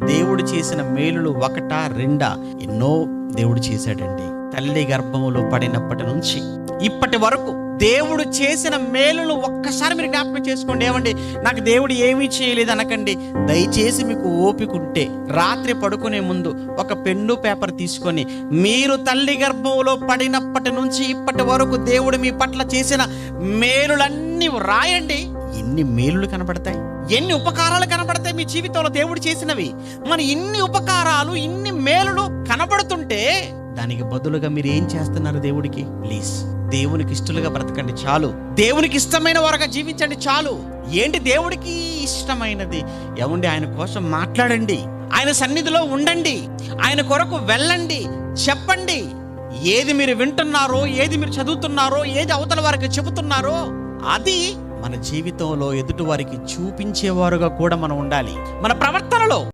దేవుడు చేసిన మేలులు ఒకటా రెండా? ఎన్నో దేవుడు చేశాడండి. తల్లి గర్భములో పడినప్పటి నుంచి ఇప్పటి వరకు దేవుడు చేసిన మేలును ఒక్కసారి మీరు జ్ఞాపకం చేసుకోండి. ఏమండి, నాకు దేవుడు ఏమీ చేయలేదు అనకండి. దయచేసి మీకు ఓపిక ఉంటే రాత్రి పడుకునే ముందు ఒక పెన్ను పేపర్ తీసుకొని మీరు తల్లి గర్భంలో పడినప్పటి నుంచి ఇప్పటి వరకు దేవుడు మీ పట్ల చేసిన మేలులన్నీ రాయండి. ఎన్ని మేలులు కనబడతాయి, ఎన్ని ఉపకారాలు కనబడతాయి మీ జీవితంలో దేవుడు చేసినవి. మరి ఇన్ని ఉపకారాలు, ఇన్ని మేలులు కనబడుతుంటే దానికి బదులుగా మీరు ఏం చేస్తున్నారు దేవుడికి? ప్లీజ్, దేవునికి ఇష్టలుగా బ్రతకండి చాలు. దేవునికి ఇష్టమైన వారుగా జీవించండి చాలు. ఏంటి దేవుడికి ఇష్టమైనది? ఏమండి, ఆయన కోసం మాట్లాడండి, ఆయన సన్నిధిలో ఉండండి, ఆయన కొరకు వెళ్ళండి, చెప్పండి. ఏది మీరు వింటున్నారో, ఏది మీరు చదువుతున్నారో, ఏది అవతల వారికి చెబుతున్నారో అది మన జీవితంలో ఎదుటి వారికి చూపించేవారుగా కూడా మనం ఉండాలి. మన ప్రవర్తనలో